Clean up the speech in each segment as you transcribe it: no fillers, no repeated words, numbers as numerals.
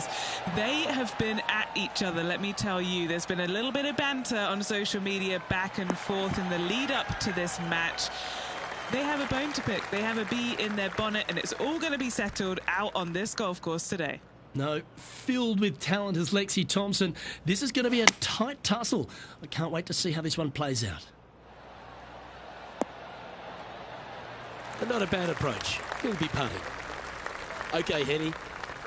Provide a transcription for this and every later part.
this. They have been at each other, let me tell you. There's been a little bit of banter on social media back and forth in the lead up to this match. They have a bone to pick. They have a bee in their bonnet, and it's all going to be settled out on this golf course today. No, filled with talent is Lexi Thompson. This is going to be a tight tussle. I can't wait to see how this one plays out. But not a bad approach. He'll be putting. Okay, Henny,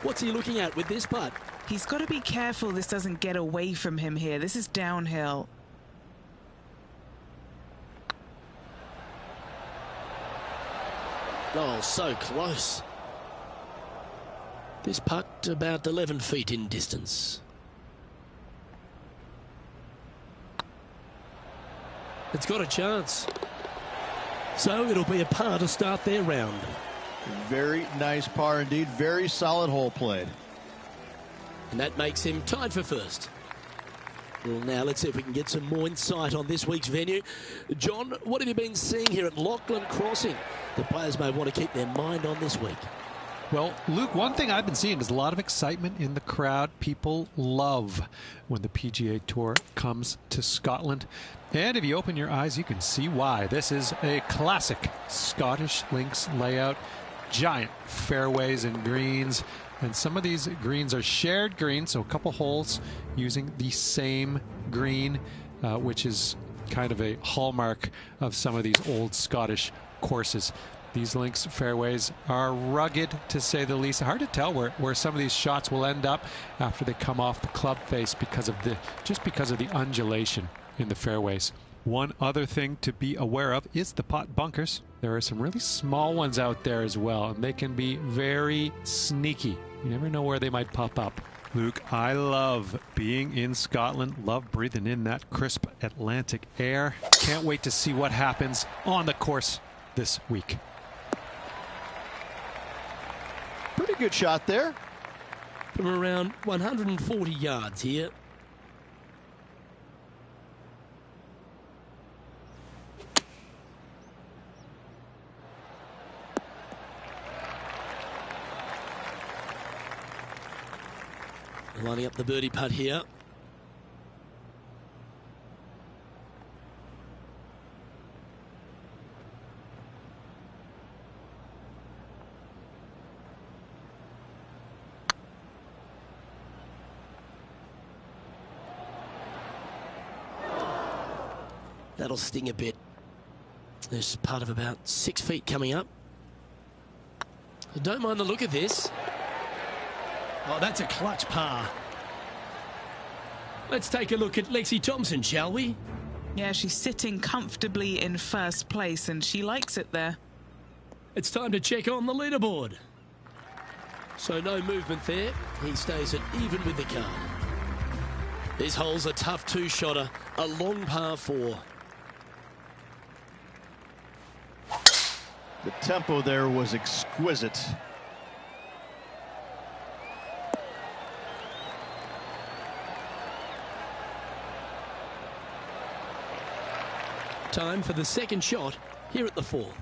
what's he looking at with this putt? He's got to be careful this doesn't get away from him here. This is downhill. Oh, so close. This putt about 11 feet in distance. It's got a chance. So it'll be a par to start their round. Very nice par indeed. Very solid hole played. And that makes him tied for first. Well, now let's see if we can get some more insight on this week's venue. John, what have you been seeing here at Lachlan Crossing? The players may want to keep their mind on this week. Well, Luke, one thing I've been seeing is a lot of excitement in the crowd. People love when the PGA Tour comes to Scotland. And if you open your eyes, you can see why. This is a classic Scottish links layout. Giant fairways and greens. And some of these greens are shared greens, so a couple holes using the same green, which is kind of a hallmark of some of these old Scottish courses. These links fairways are rugged, to say the least. Hard to tell where some of these shots will end up after they come off the club face because of the undulation in the fairways. One other thing to be aware of is the pot bunkers. There are some really small ones out there as well, and they can be very sneaky. You never know where they might pop up. Luke, I love being in Scotland, love breathing in that crisp Atlantic air. Can't wait to see what happens on the course this week. Pretty good shot there. From around 140 yards here. Lining up the birdie putt here. That'll sting a bit. There's part of about 6 feet coming up. I don't mind the look of this. Oh, that's a clutch par. Let's take a look at Lexi Thompson, shall we? Yeah, she's sitting comfortably in first place, and she likes it there. It's time to check on the leaderboard. So no movement there. He stays at even with the card. This hole's a tough two-shotter, a long par 4. The tempo there was exquisite. Time for the second shot here at the 4th.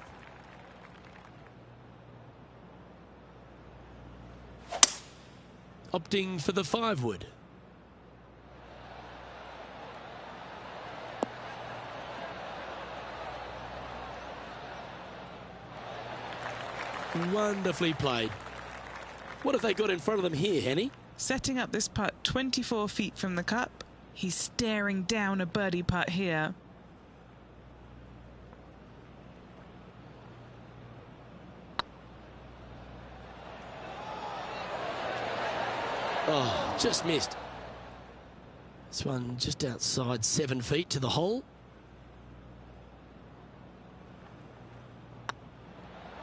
Opting for the 5-wood. Wonderfully played. What have they got in front of them here, Henny? Setting up this putt 24 feet from the cup. He's staring down a birdie putt here. Oh, just missed. This one just outside 7 feet to the hole.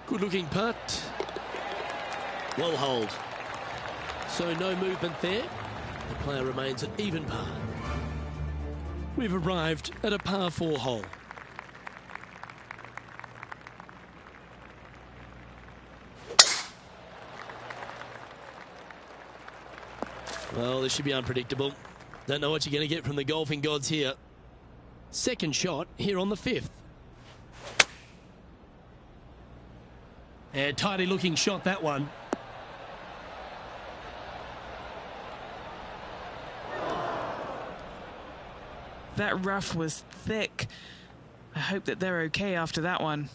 Good looking putt. Well holed. So no movement there. The player remains at even par. We've arrived at a par 4 hole. Well, this should be unpredictable. Don't know what you're going to get from the golfing gods here. Second shot here on the 5th. A tidy looking shot, that one. That rough was thick. I hope that they're okay after that one.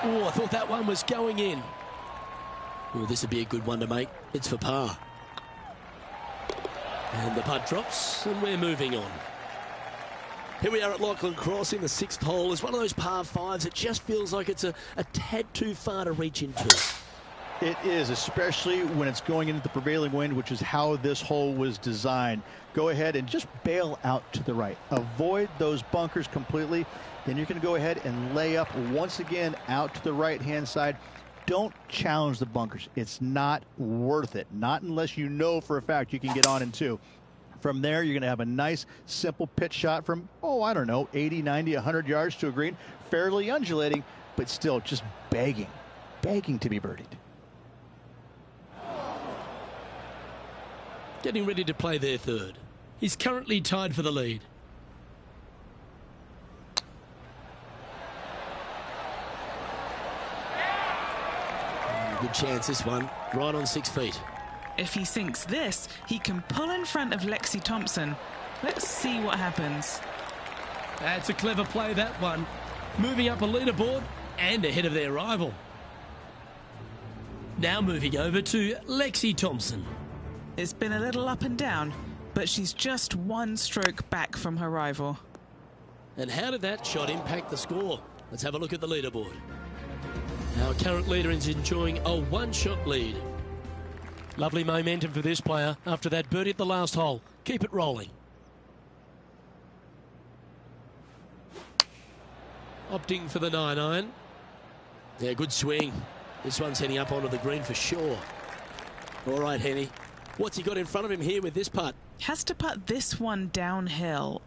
Oh, I thought that one was going in. Oh, this would be a good one to make. It's for par. And the putt drops, and we're moving on. Here we are at Lachlan Crossing, the 6th hole. It's one of those par 5s. It just feels like it's a tad too far to reach into. It is, especially when it's going into the prevailing wind, which is how this hole was designed. Go ahead and just bail out to the right. Avoid those bunkers completely. Then you're going to go ahead and lay up once again out to the right-hand side. Don't challenge the bunkers. It's not worth it. Not unless you know for a fact you can get on in 2. From there, you're going to have a nice, simple pitch shot from, I don't know, 80, 90, 100 yards to a green. Fairly undulating, but still just begging to be birdied. Getting ready to play their 3rd. He's currently tied for the lead. Good chance, this one. Right on 6 feet. If he sinks this, he can pull in front of Lexi Thompson. Let's see what happens. That's a clever play, that one. Moving up a leaderboard and ahead of their rival. Now moving over to Lexi Thompson. It's been a little up and down, but she's just 1 stroke back from her rival. And how did that shot impact the score? Let's have a look at the leaderboard. Our current leader is enjoying a 1-shot lead. Lovely momentum for this player after that birdie at the last hole. Keep it rolling. Opting for the 9-iron. Yeah, good swing. This one's heading up onto the green for sure. All right, Henny. What's he got in front of him here with this putt? Has to putt this one downhill.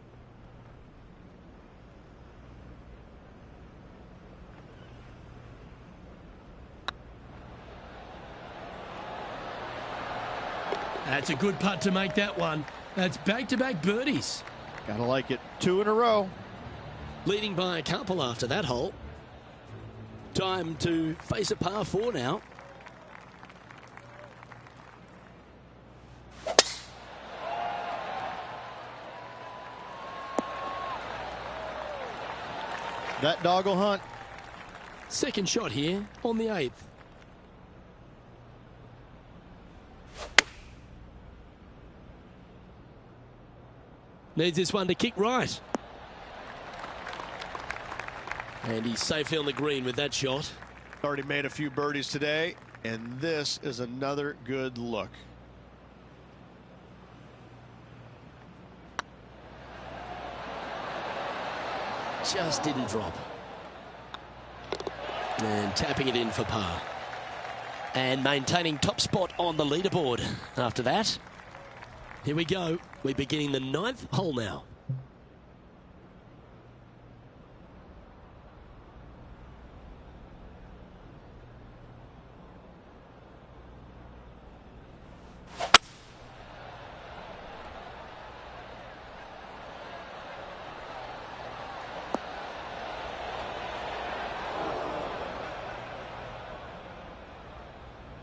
That's a good putt to make that one. That's back-to-back birdies. Gotta like it. 2 in a row. Leading by a couple after that hole. Time to face a par 4 now. That dog will hunt. Second shot here on the 8th. Needs this one to kick right. And he's safely on the green with that shot. Already made a few birdies today, and this is another good look. Just didn't drop. And tapping it in for par. And maintaining top spot on the leaderboard after that. Here we go. We're beginning the 9th hole now.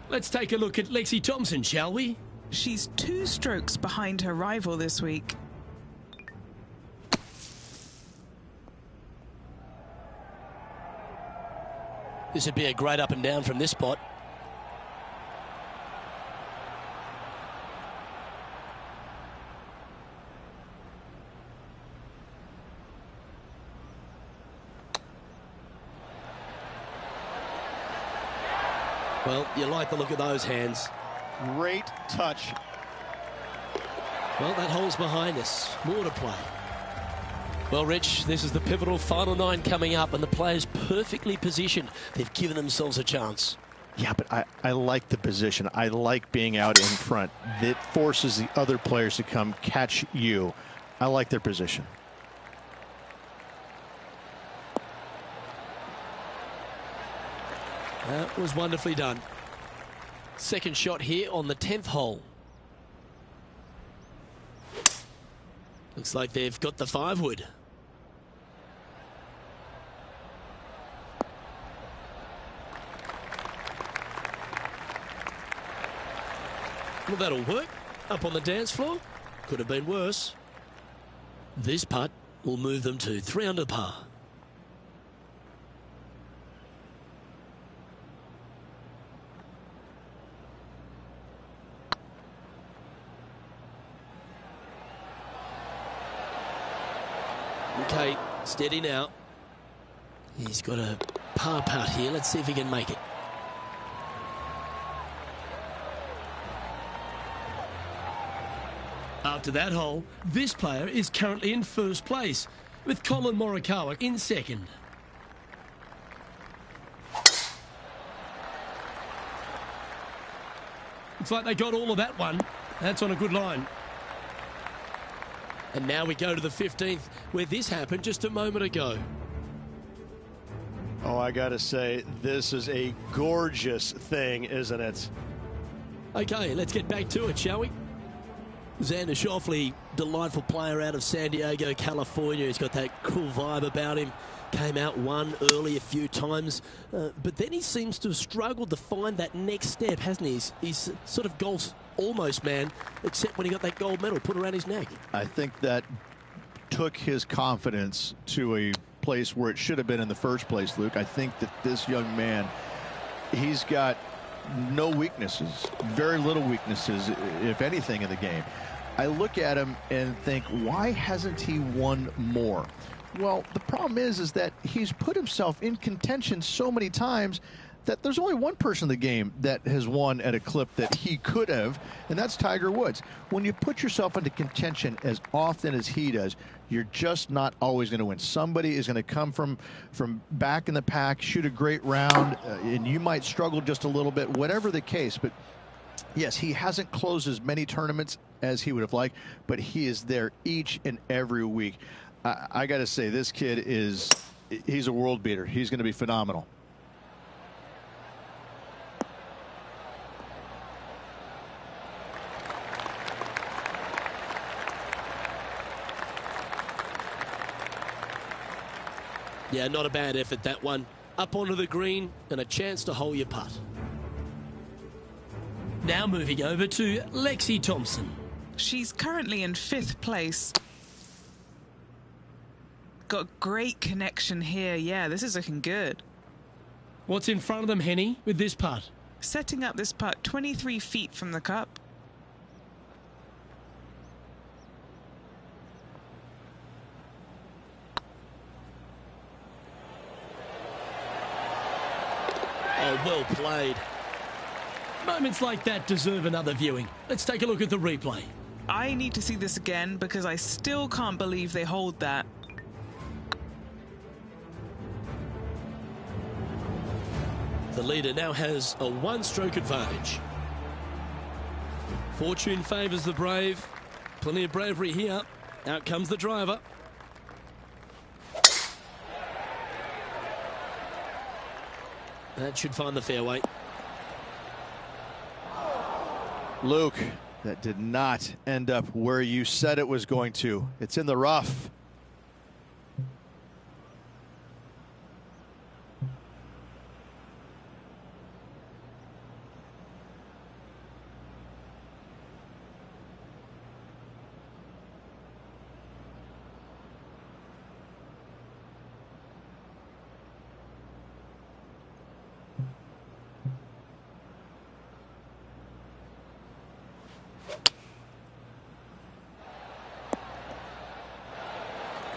Let's take a look at Lexi Thompson, shall we? She's 2 strokes behind her rival this week. This would be a great up and down from this spot. Well, you like the look of those hands. Great touch. Well, that hole's behind us. More to play. Well, Rich, this is the pivotal final 9 coming up, and the players perfectly positioned. They've given themselves a chance. Yeah, but I like the position. I like being out in front. That forces the other players to come catch you. I like their position. That was wonderfully done. Second shot here on the 10th hole. Looks like they've got the 5-wood. Well, that'll work. Up on the dance floor. Could have been worse. This putt will move them to 3 under par. Okay, steady now. He's got a par putt here. Let's see if he can make it. After that hole, this player is currently in first place, with Colin Morikawa in second. Looks like they got all of that one. That's on a good line. And now we go to the 15th, where this happened just a moment ago. Oh, I gotta say, this is a gorgeous thing, isn't it? Okay, let's get back to it, shall we? Xander Schauffele, delightful player out of San Diego, California. He's got that cool vibe about him. Came out, won early a few times, but then he seems to have struggled to find that next step, hasn't he? He's sort of golf's almost man, except when he got that gold medal put around his neck. I think that took his confidence to a place where it should have been in the first place, Luke. I think that this young man, he's got no weaknesses, very little weaknesses, if anything, in the game. I look at him and think, why hasn't he won more? Well, the problem is that he's put himself in contention so many times that there's only one person in the game that has won at a clip that he could have, and that's Tiger Woods. When you put yourself into contention as often as he does, you're just not always going to win. Somebody is going to come from back in the pack, shoot a great round, and you might struggle just a little bit, whatever the case. But yes, he hasn't closed as many tournaments as he would have liked, but he is there each and every week. I got to say, this kid he's a world beater. He's going to be phenomenal. Yeah, not a bad effort, that one. Up onto the green and a chance to hole your putt. Now moving over to Lexi Thompson. She's currently in 5th place. Got great connection here. Yeah, this is looking good. What's in front of them, Henny, with this putt? Setting up this putt 23 feet from the cup. Oh, well played. Moments like that deserve another viewing. Let's take a look at the replay. I need to see this again because I still can't believe they hold that. The leader now has a 1-stroke advantage. Fortune favours the brave. Plenty of bravery here. Out comes the driver. That should find the fairway. Luke, that did not end up where you said it was going to. It's in the rough.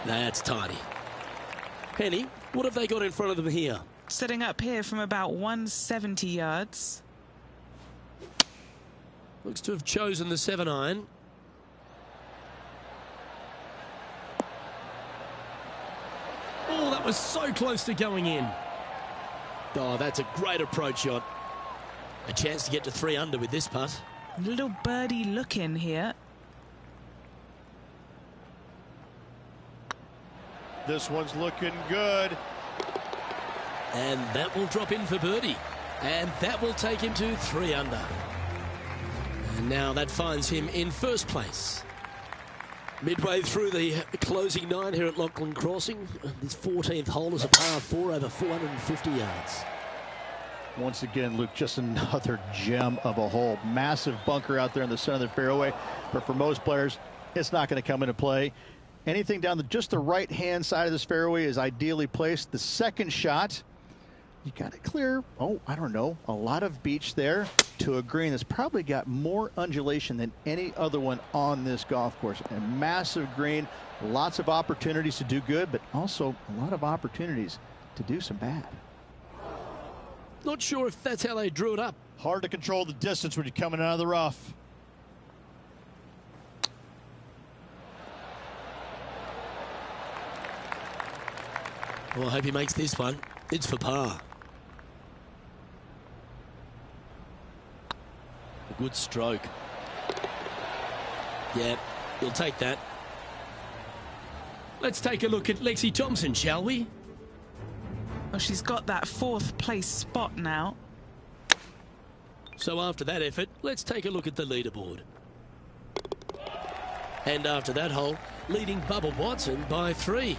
That's tidy. Penny, what have they got in front of them here? Setting up here from about 170 yards. Looks to have chosen the 7-iron. Oh, that was so close to going in. Oh, that's a great approach shot. A chance to get to 3 under with this putt. Little birdie look in here. This one's looking good. And that will drop in for birdie. And that will take him to 3 under. And now that finds him in first place. Midway through the closing 9 here at Lachlan Crossing. This 14th hole is a par 4 over 450 yards. Once again, Luke, just another gem of a hole. Massive bunker out there in the center of the fairway, but for most players, it's not going to come into play. Anything down just the right-hand side of this fairway is ideally placed. The second shot, you got to clear, I don't know, a lot of beach there to a green that's probably got more undulation than any other one on this golf course. A massive green, lots of opportunities to do good, but also a lot of opportunities to do some bad. Not sure if that's how they drew it up. Hard to control the distance when you're coming out of the rough. Well, I hope he makes this one. It's for par. A good stroke. Yeah, he'll take that. Let's take a look at Lexi Thompson, shall we? Well, she's got that 4th place spot now. So after that effort, let's take a look at the leaderboard. And after that hole, leading Bubba Watson by 3.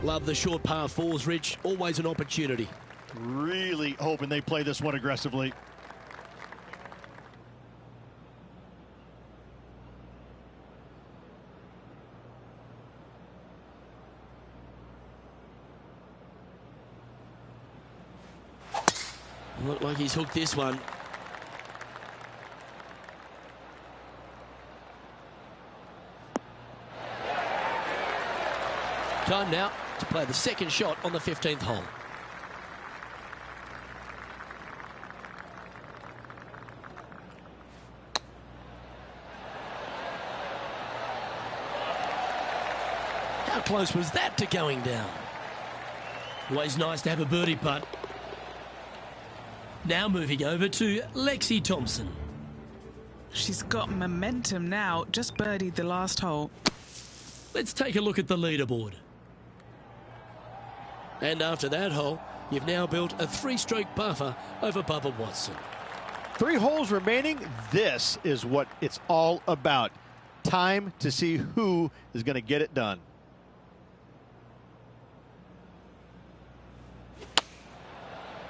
Love the short par 4s, Rich. Always an opportunity. Really hoping they play this one aggressively. Look like he's hooked this one. Time now to play the second shot on the 15th hole. How close was that to going down? Always nice to have a birdie putt. Now moving over to Lexi Thompson. She's got momentum now. Just birdied the last hole. Let's take a look at the leaderboard. And after that hole, you've now built a 3-stroke buffer over Bubba Watson. 3 holes remaining. This is what it's all about. Time to see who is going to get it done.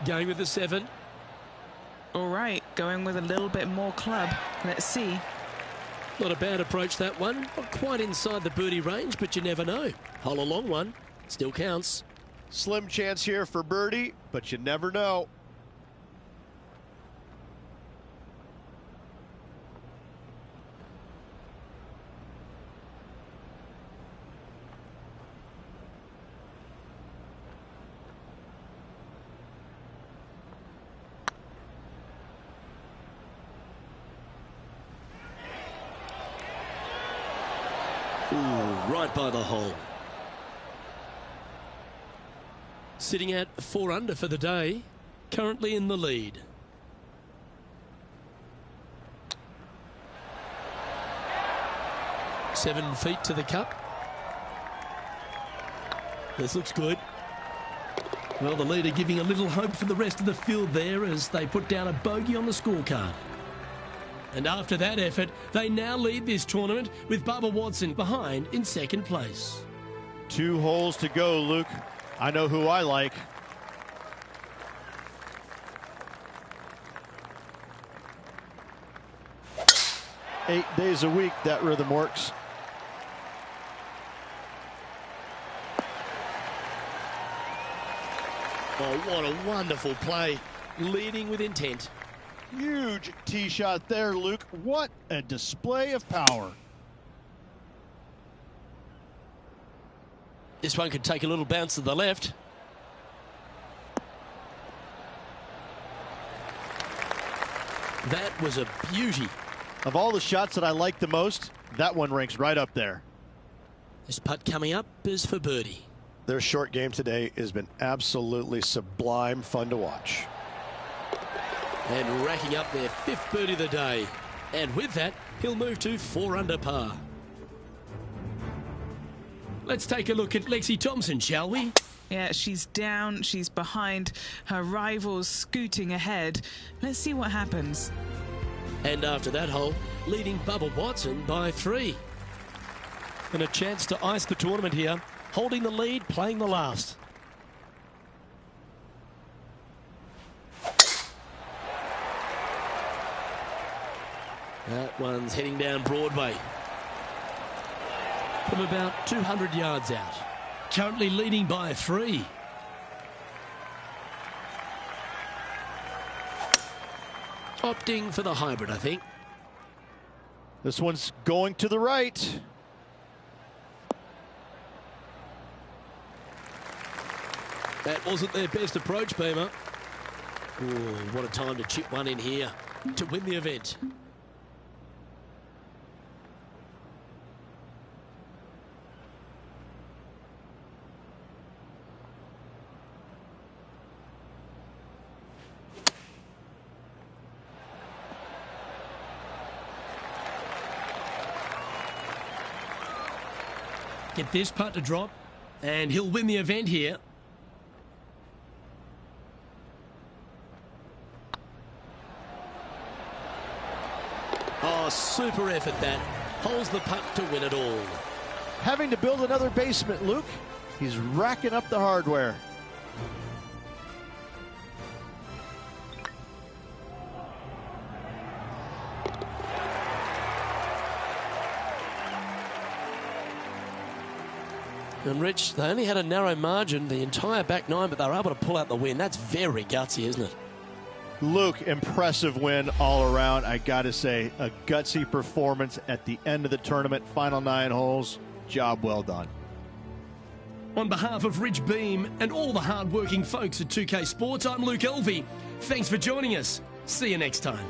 Going with the 7. All right, going with a little bit more club. Let's see. Not a bad approach, that one. Not quite inside the birdie range, but you never know. Hole a long one. Still counts. Slim chance here for birdie, but you never know. Ooh, right by the hole. Sitting at 4 under for the day, currently in the lead. Seven feet to the cup. This looks good. Well, the leader giving a little hope for the rest of the field there as they put down a bogey on the scorecard. And after that effort, they now lead this tournament with Bubba Watson behind in 2nd place. 2 holes to go, Luke. I know who I like. Eight days a week, that rhythm works. Oh, what a wonderful play. Leading with intent. Huge tee shot there, Luke. What a display of power. This one could take a little bounce to the left. That was a beauty. Of all the shots that I like the most, that one ranks right up there. This putt coming up is for birdie. Their short game today has been absolutely sublime fun to watch. And racking up their 5th birdie of the day. And with that, he'll move to 4 under par. Let's take a look at Lexi Thompson, shall we? Yeah, she's down, she's behind, her rivals scooting ahead. Let's see what happens. And after that hole, leading Bubba Watson by 3. And a chance to ice the tournament here. holding the lead, playing the last. That one's heading down Broadway from about 200 yards out. Currently leading by 3. Opting for the hybrid, I think. This one's going to the right. That wasn't their best approach, Beamer. Ooh, what a time to chip one in here to win the event. Get this putt to drop, and he'll win the event here. Oh, super effort that. Holds the putt to win it all. Having to build another basement, Luke. He's racking up the hardware. And Rich, they only had a narrow margin the entire back 9, but they were able to pull out the win. That's very gutsy, isn't it? Luke, impressive win all around. I got to say, a gutsy performance at the end of the tournament. Final 9 holes. Job well done. On behalf of Rich Beem and all the hard-working folks at 2K Sports, I'm Luke Elvey. Thanks for joining us. See you next time.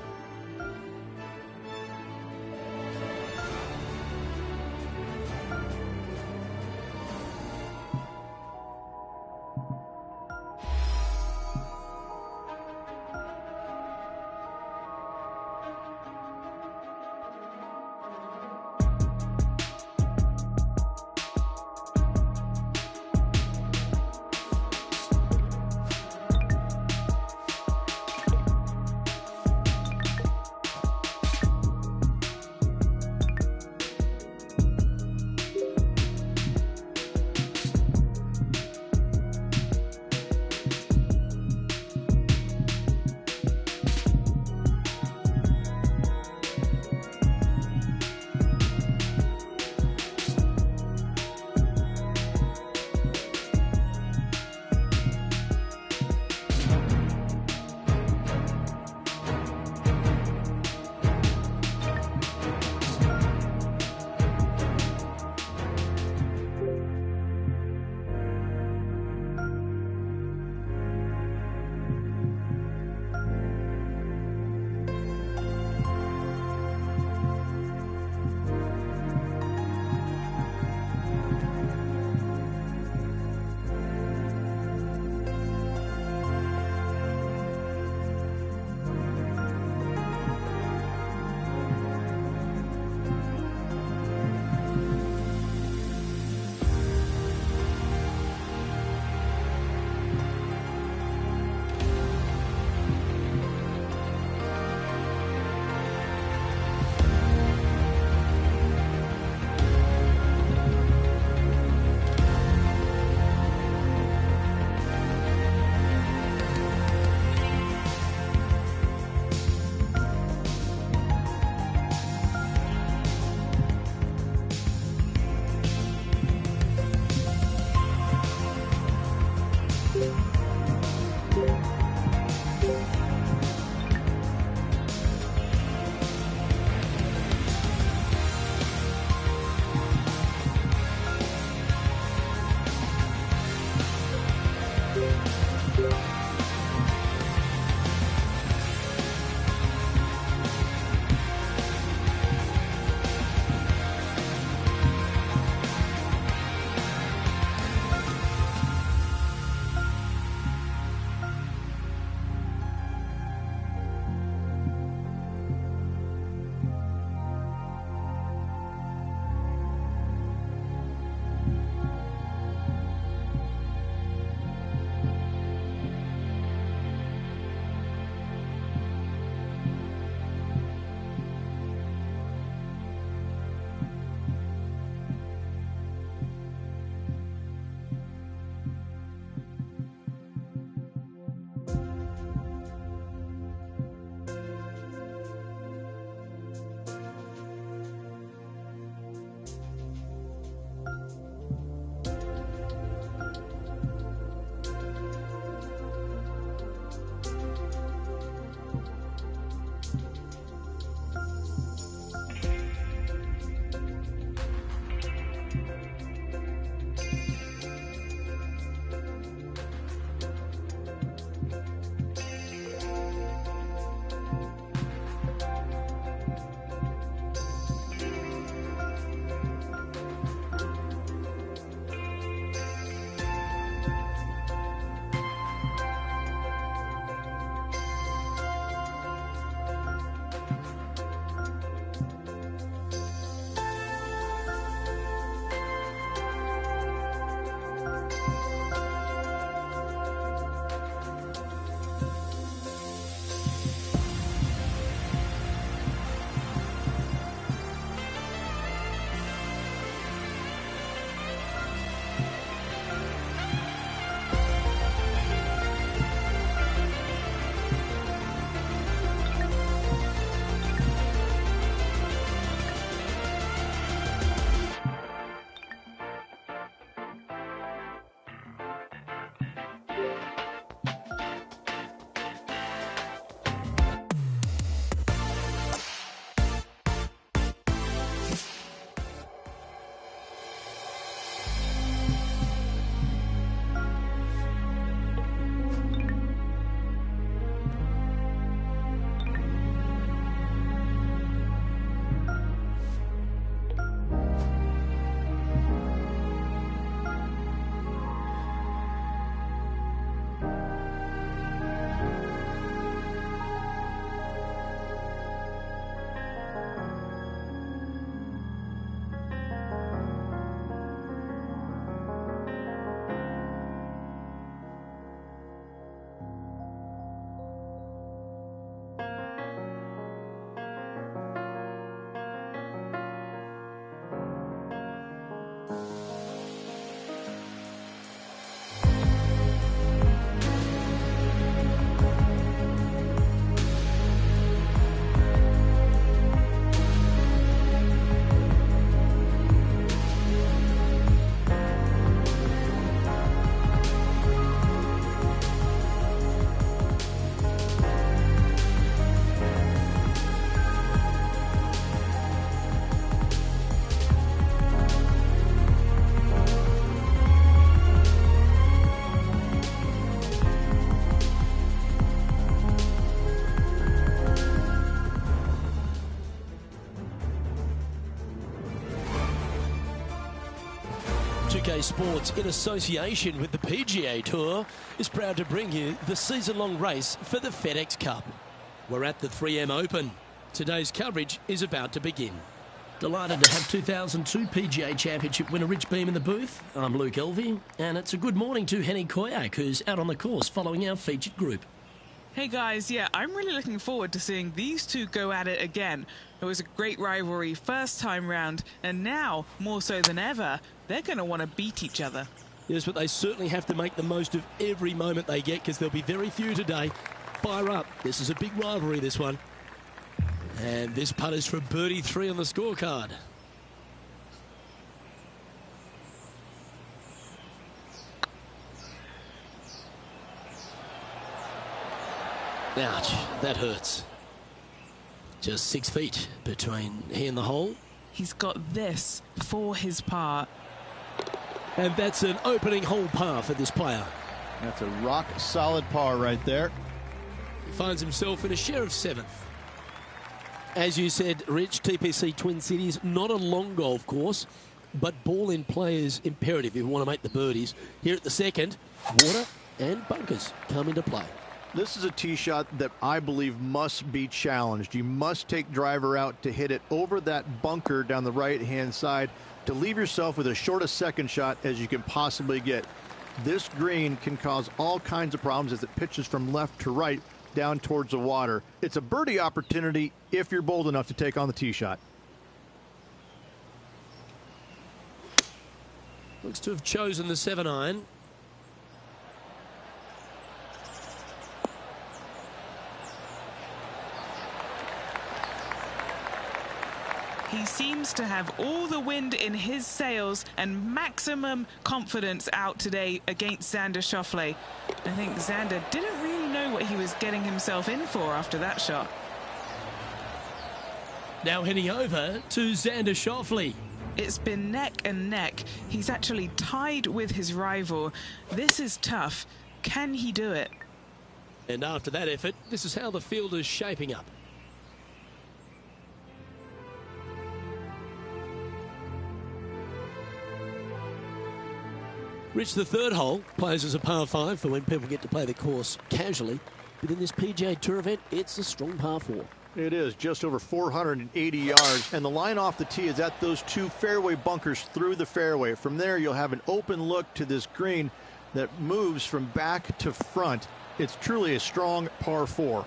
2K Sports, in association with the PGA Tour, is proud to bring you the season-long race for the FedEx Cup. We're at the 3M Open. Today's coverage is about to begin. Delighted to have 2002 PGA Championship winner Rich Beem in the booth. I'm Luke Elvey, and it's a good morning to Henny Koyak, who's out on the course following our featured group. Hey guys, yeah, I'm really looking forward to seeing these two go at it again. It was a great rivalry first time round, and now, more so than ever, they're going to want to beat each other. Yes, but they certainly have to make the most of every moment they get, because there'll be very few today. Fire up. This is a big rivalry, this one. And this putt is for birdie 3 on the scorecard. Ouch, that hurts. Just 6 feet between he and the hole. He's got this for his par. And that's an opening hole par for this player. That's a rock solid par right there. He finds himself in a share of 7th. As you said, Rich, TPC Twin Cities, not a long golf course, but ball in play is imperative if you want to make the birdies. Here at the second, water and bunkers come into play. This is a tee shot that I believe must be challenged. You must take driver out to hit it over that bunker down the right-hand side to leave yourself with as short a second shot as you can possibly get. This green can cause all kinds of problems as it pitches from left to right down towards the water. It's a birdie opportunity if you're bold enough to take on the tee shot. Looks to have chosen the 7-iron. He seems to have all the wind in his sails and maximum confidence out today against Xander Schauffele. I think Xander didn't really know what he was getting himself in for after that shot. Now heading over to Xander Schauffele. It's been neck and neck. He's actually tied with his rival. This is tough. Can he do it? And after that effort, this is how the field is shaping up. Rich, the third hole plays as a par 5 for when people get to play the course casually. But in this PGA Tour event, it's a strong par 4. It is just over 480 yards, and the line off the tee is at those 2 fairway bunkers through the fairway. From there, you'll have an open look to this green that moves from back to front. It's truly a strong par 4.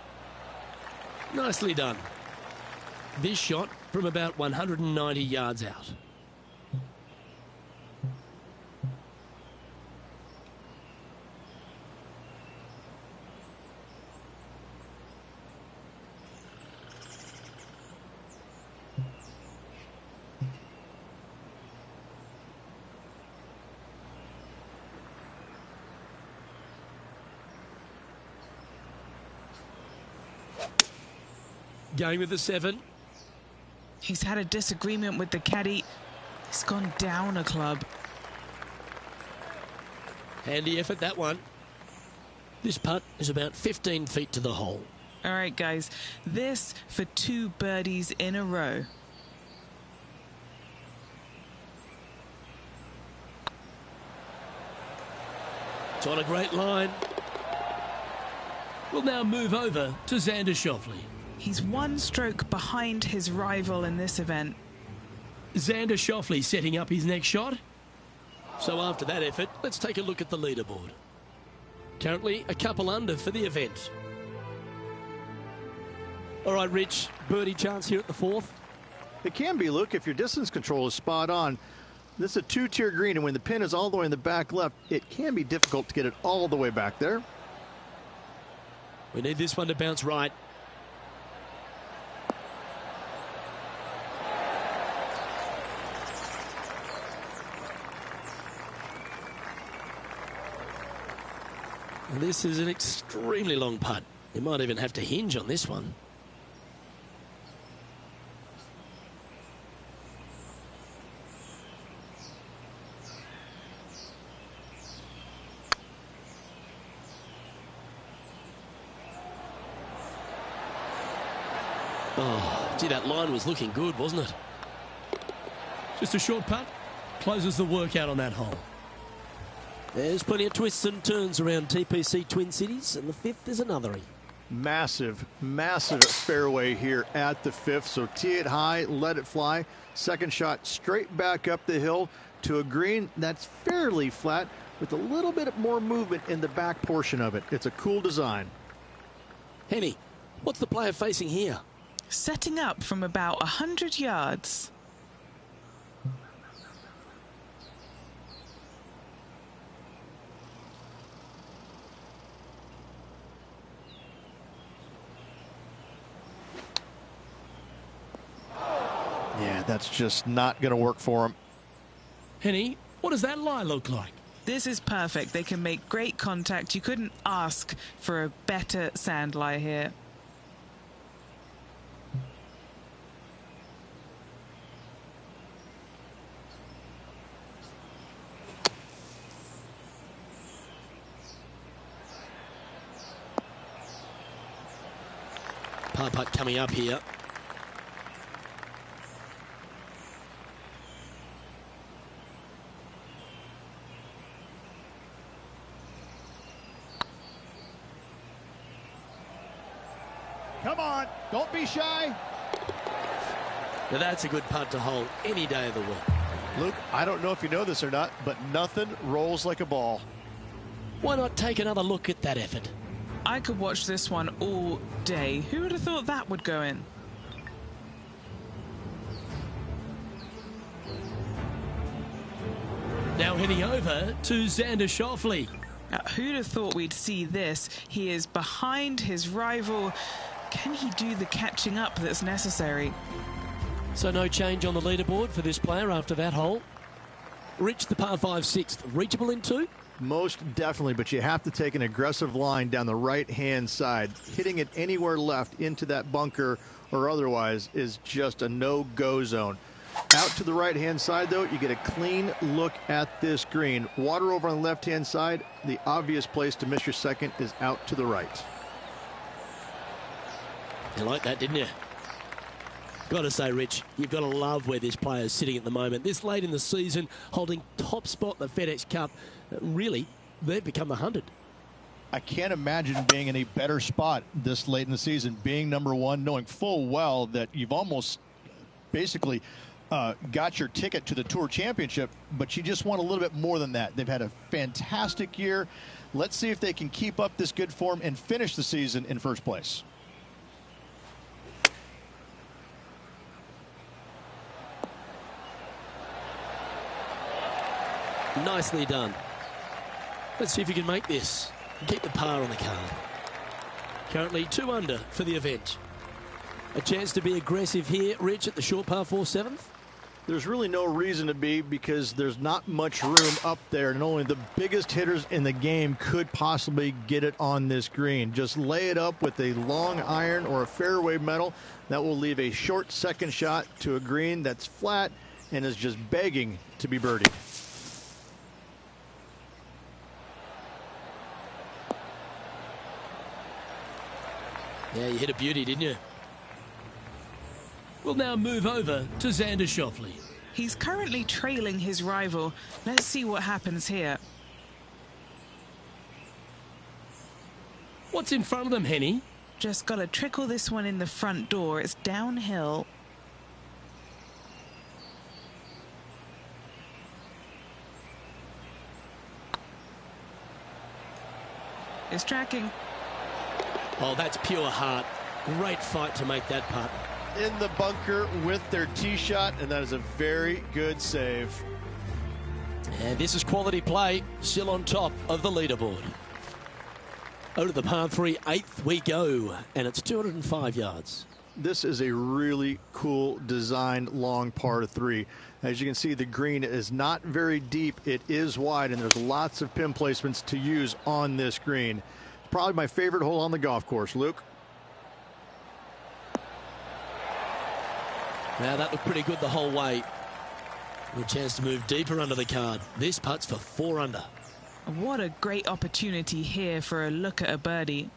Nicely done. This shot from about 190 yards out. Going with the 7. He's had a disagreement with the caddy. He's gone down a club. Handy effort, that one. This putt is about 15 feet to the hole. All right, guys. This for 2 birdies in a row. It's on a great line. We'll now move over to Xander Schauffele. He's 1 stroke behind his rival in this event. Xander Schauffele setting up his next shot. So after that effort, let's take a look at the leaderboard. Currently a couple under for the event. All right, Rich, birdie chance here at the 4th. It can be, Luke, if your distance control is spot on. This is a 2-tier green, and when the pin is all the way in the back left, it can be difficult to get it all the way back there. We need this one to bounce right. And this is an extremely long putt. You might even have to hinge on this one. Oh, gee, that line was looking good, wasn't it? Just a short putt. closes the workout on that hole. There's plenty of twists and turns around TPC Twin Cities, and the fifth is another. Massive, massive fairway here at the fifth. So tee it high, let it fly. Second shot straight back up the hill to a green that's fairly flat with a little bit more movement in the back portion of it. It's a cool design. Henny, what's the player facing here? Setting up from about 100 yards. Yeah, that's just not going to work for him. Henny, what does that lie look like? This is perfect. They can make great contact. You couldn't ask for a better sand lie here. Par putt coming up here. Come on, don't be shy. Now that's a good putt to hold any day of the week. Luke, I don't know if you know this or not, but nothing rolls like a ball. Why not take another look at that effort? I could watch this one all day. Who would have thought that would go in? Now heading over to Xander Schauffele. Who'd have thought we'd see this? He is behind his rival. Can he do the catching up that's necessary? So no change on the leaderboard for this player after that hole. Rich, the par 5 sixth, reachable in two? Most definitely, but you have to take an aggressive line down the right-hand side. Hitting it anywhere left into that bunker or otherwise is just a no-go zone. Out to the right-hand side, though, you get a clean look at this green. Water over on the left-hand side. The obvious place to miss your second is out to the right. You like that, didn't you? Got to say, Rich, you've got to love where this player is sitting at the moment. This late in the season, holding top spot in the FedEx Cup. Really, they've become 100. I can't imagine being in a better spot this late in the season, being number one, knowing full well that you've almost basically got your ticket to the Tour Championship, but you just want a little bit more than that. They've had a fantastic year. Let's see if they can keep up this good form and finish the season in first place. Nicely done. Let's see if you can make this and keep the par on the card. Currently 2 under for the event. A chance to be aggressive here, Rich, at the short par 4 seventh. There's really no reason to be because there's not much room up there, and only the biggest hitters in the game could possibly get it on this green. Just lay it up with a long iron or a fairway metal. That will leave a short second shot to a green that's flat and is just begging to be birdied. Yeah, you hit a beauty, didn't you? We'll now move over to Xander Schauffele. He's currently trailing his rival. Let's see what happens here. What's in front of them, Henny? Just got to trickle this one in the front door. It's downhill. It's tracking. Oh, that's pure heart. Great fight to make that putt. In the bunker with their tee shot, and that is a very good save. And this is quality play, still on top of the leaderboard. Out of the par 3 8th we go, and it's 205 yards. This is a really cool design long par 3. As you can see, the green is not very deep. It is wide, and there's lots of pin placements to use on this green. Probably my favorite hole on the golf course. Luke? Now that looked pretty good the whole way. A chance to move deeper under the card. This putt's for 4 under. What a great opportunity here for a look at a birdie.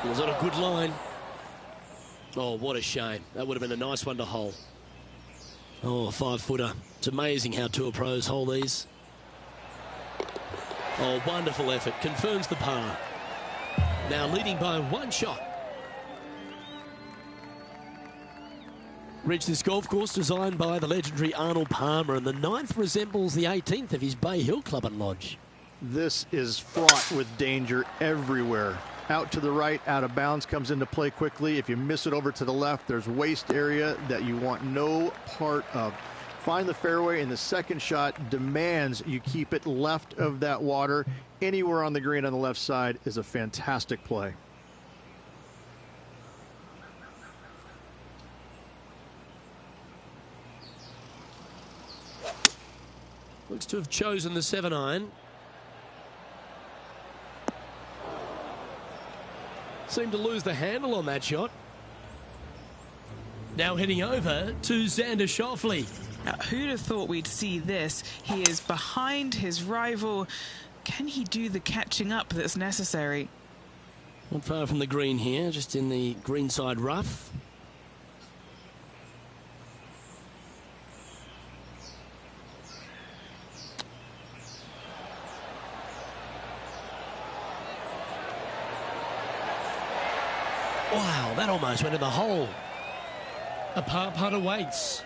Was on a good line. Oh, what a shame. That would have been a nice one to hole. Oh, 5-footer. It's amazing how tour pros hole these. Oh, wonderful effort. Confirms the par. Now leading by 1 shot. Rich, this golf course designed by the legendary Arnold Palmer, and the 9th resembles the 18th of his Bay Hill Club and Lodge. This is fraught with danger everywhere. Out to the right, out of bounds comes into play quickly. If you miss it over to the left, there's waste area that you want no part of. Find the fairway, and the second shot demands you keep it left of that water. Anywhere on the green on the left side is a fantastic play. Looks to have chosen the 7-iron. Seemed to lose the handle on that shot. Now heading over to Xander Schauffele. Now, who'd have thought we'd see this? He is behind his rival. Can he do the catching up that's necessary? Not far from the green here, just in the greenside rough. Wow, that almost went in the hole. A par putt awaits.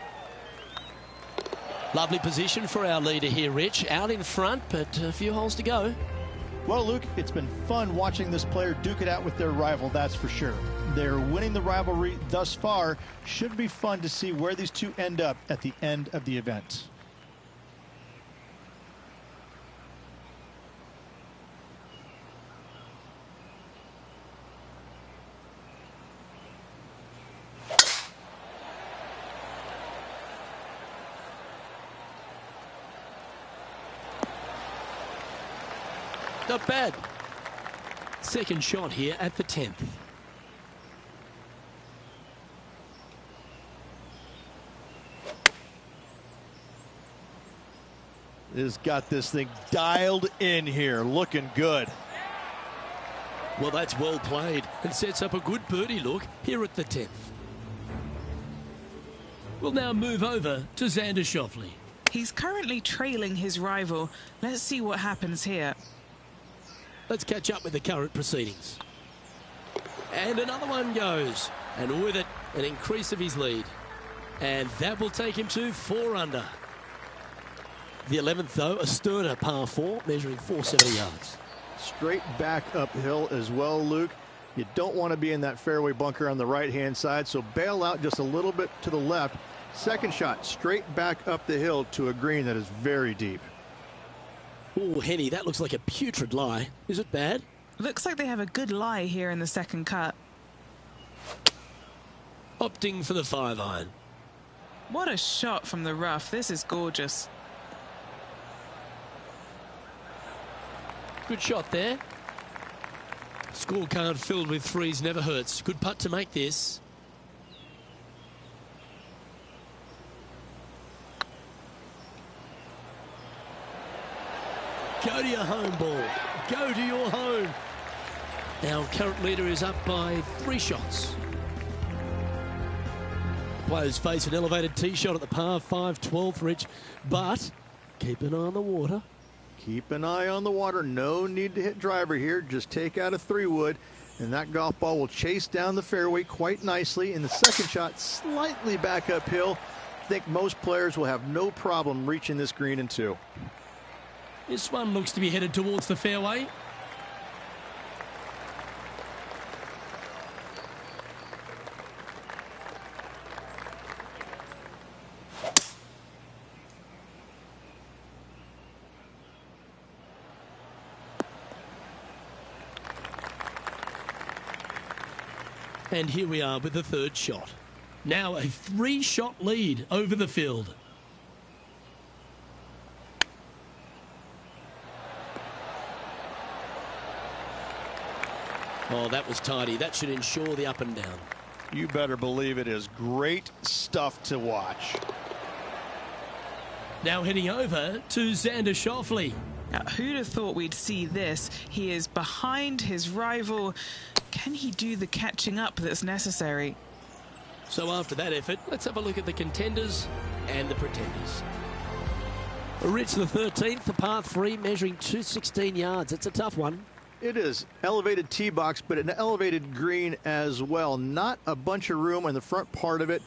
Lovely position for our leader here, Rich. Out in front, but a few holes to go. Well, Luke, it's been fun watching this player duke it out with their rival, that's for sure. They're winning the rivalry thus far. Should be fun to see where these two end up at the end of the event. Not bad. Second shot here at the 10th. Has got this thing dialed in here, looking good. Well, that's well played and sets up a good birdie look here at the 10th. We'll now move over to Xander Schauffele. He's currently trailing his rival. Let's see what happens here. Let's catch up with the current proceedings. And another one goes. And with it, an increase of his lead. And that will take him to 4 under. The 11th, though, a sterner par 4, measuring 470 yards. Straight back uphill as well, Luke. You don't want to be in that fairway bunker on the right-hand side, so bail out just a little bit to the left. Second shot, straight back up the hill to a green that is very deep. Oh, Henny, that looks like a putrid lie. Is it bad? Looks like they have a good lie here in the second cut. Opting for the 5-iron. What a shot from the rough. This is gorgeous. Good shot there. Scorecard filled with threes never hurts. Good putt to make this. Go to your home, ball. Go to your home. Our current leader is up by 3 shots. Players face an elevated tee shot at the par 5 12th, Rich, but keep an eye on the water. Keep an eye on the water. No need to hit driver here. Just take out a 3-wood, and that golf ball will chase down the fairway quite nicely. In the second shot, slightly back uphill. I think most players will have no problem reaching this green in 2. This one looks to be headed towards the fairway. And here we are with the 3rd shot. Now a 3-shot lead over the field. Oh, that was tidy. That should ensure the up and down. You better believe it is great stuff to watch. Now heading over to Xander Schauffele. Now, who'd have thought we'd see this? He is behind his rival. Can he do the catching up that's necessary? So after that effort, let's have a look at the contenders and the pretenders. Rich, the 13th, the par 3, measuring 216 yards. It's a tough one. It is. Elevated tee box, but an elevated green as well. Not a bunch of room on the front part of it.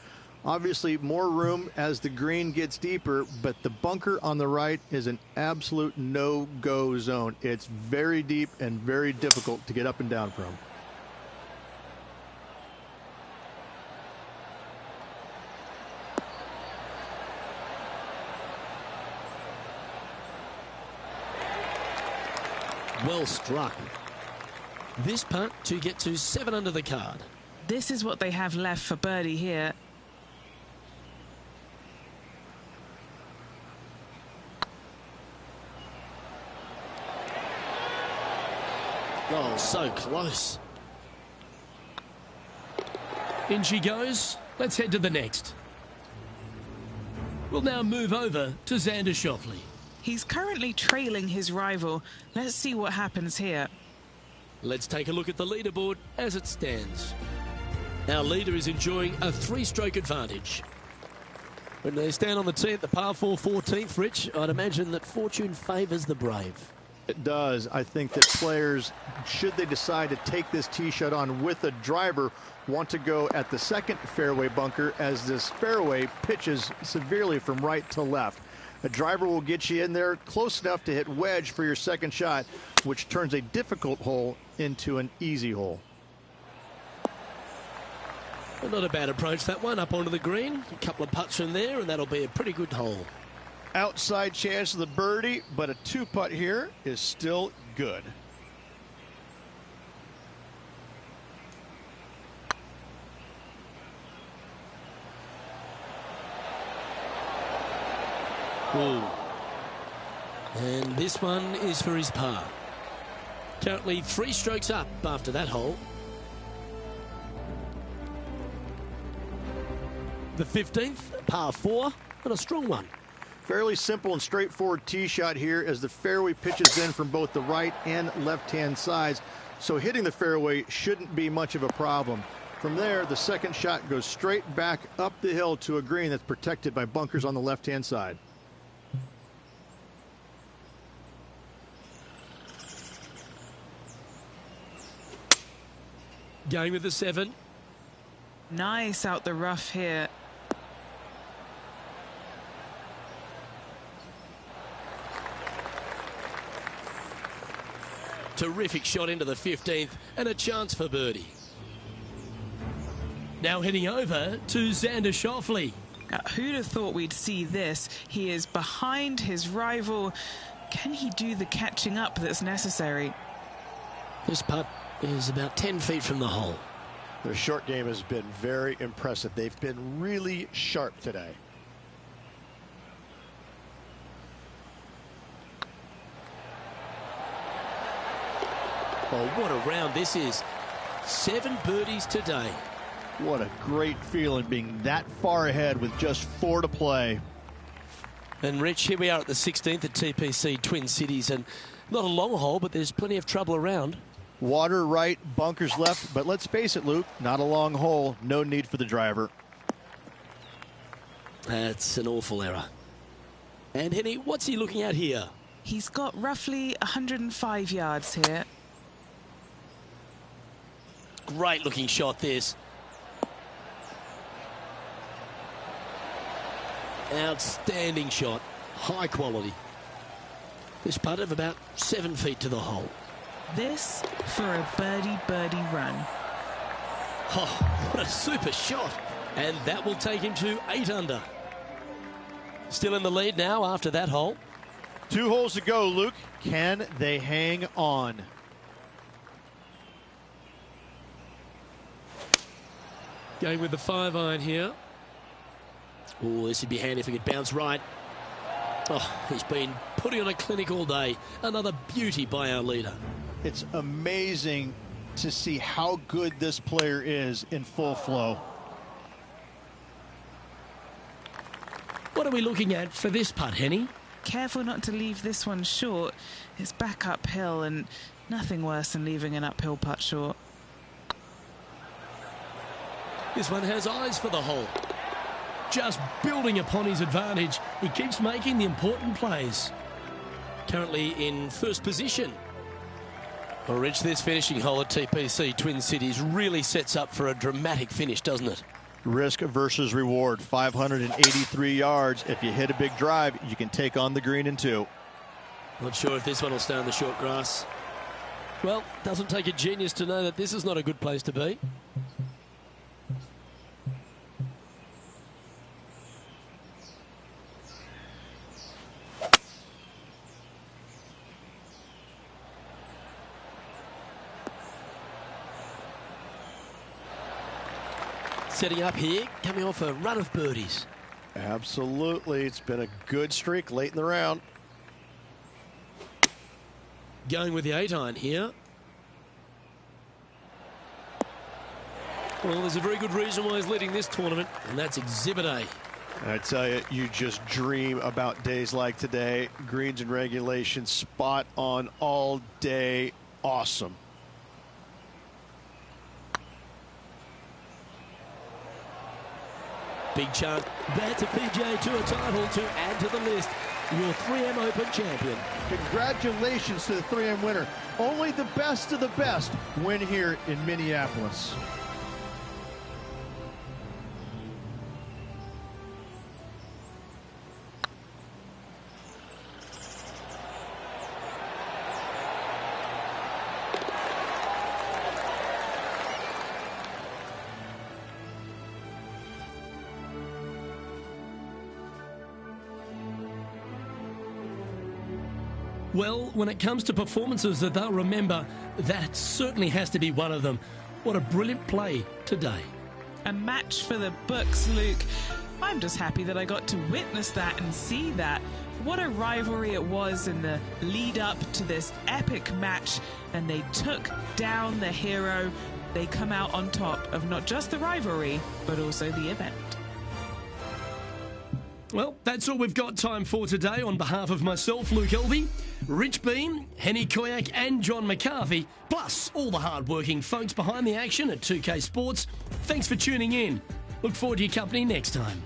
Obviously, more room as the green gets deeper, but the bunker on the right is an absolute no-go zone. It's very deep and very difficult to get up and down from. Well struck. This putt to get to 7 under the card. This is what they have left for birdie here. Oh, so close. In she goes. Let's head to the next. We'll now move over to Xander Schauffele. He's currently trailing his rival. Let's see what happens here. Let's take a look at the leaderboard as it stands. Our leader is enjoying a 3-stroke advantage. When they stand on the tee at the par 4 14th, Rich, I'd imagine that fortune favours the brave. It does. I think that players, should they decide to take this tee shot on with a driver, want to go at the second fairway bunker as this fairway pitches severely from right to left. A driver will get you in there close enough to hit wedge for your second shot, which turns a difficult hole into an easy hole. Well, not a bad approach, that one, up onto the green. A couple of putts from there, and that'll be a pretty good hole. Outside chance of the birdie, but a 2-putt here is still good. Ooh. And this one is for his par. Currently 3 strokes up after that hole. The 15th, par 4, but a strong one. Fairly simple and straightforward tee shot here as the fairway pitches in from both the right and left-hand sides. So hitting the fairway shouldn't be much of a problem. From there, the second shot goes straight back up the hill to a green that's protected by bunkers on the left-hand side. Going with the 7. Nice out the rough here. Terrific shot into the 15th and a chance for birdie. Now heading over to Xander Schauffele. Who'd have thought we'd see this? He is behind his rival. Can he do the catching up that's necessary? This putt is about 10 feet from the hole. Their short game has been very impressive. They've been really sharp today. Oh, what a round this is. 7 birdies today. What a great feeling being that far ahead with just 4 to play. And Rich, here we are at the 16th at TPC Twin Cities, and not a long hole, but there's plenty of trouble around. Water right, bunkers left, but let's face it, Luke, not a long hole, no need for the driver. That's an awful error. And Henny, what's he looking at here? He's got roughly 105 yards here. Great looking shot this. Outstanding shot. High quality. This putt of about 7 feet to the hole. This for a birdie run. Oh, what a super shot. And that will take him to 8 under. Still in the lead now after that hole. 2 holes to go, Luke. Can they hang on? Going with the 5-iron here. Oh, this would be handy if he could bounce right. Oh, he's been putting on a clinic all day. Another beauty by our leader. It's amazing to see how good this player is in full flow. What are we looking at for this putt, Henny? Careful not to leave this one short. It's back uphill, and nothing worse than leaving an uphill putt short. This one has eyes for the hole. Just building upon his advantage. He keeps making the important plays. Currently in first position. Well, Rich, this finishing hole at TPC Twin Cities really sets up for a dramatic finish, doesn't it? Risk versus reward, 583 yards. If you hit a big drive, you can take on the green in 2. Not sure if this one will stay on the short grass. Well, doesn't take a genius to know that this is not a good place to be. Setting up here, coming off a run of birdies. Absolutely. It's been a good streak late in the round. Going with the 8-iron here. Well, there's a very good reason why he's leading this tournament, and that's Exhibit A. I tell you, you just dream about days like today. Greens and regulation, spot on all day. Awesome. Big chance. That's a PGA Tour title to add to the list. Your 3M Open champion. Congratulations to the 3M winner. Only the best of the best win here in Minneapolis. Well, when it comes to performances that they'll remember, that certainly has to be one of them. What a brilliant play today. A match for the books, Luke. I'm just happy that I got to witness that and see that. What a rivalry it was in the lead up to this epic match, and they took down the hero. They come out on top of not just the rivalry, but also the event. Well, that's all we've got time for today. On behalf of myself, Luke Elvey, Rich Beam, Henny Koyak and John McCarthy, plus all the hard-working folks behind the action at 2K Sports, thanks for tuning in. Look forward to your company next time.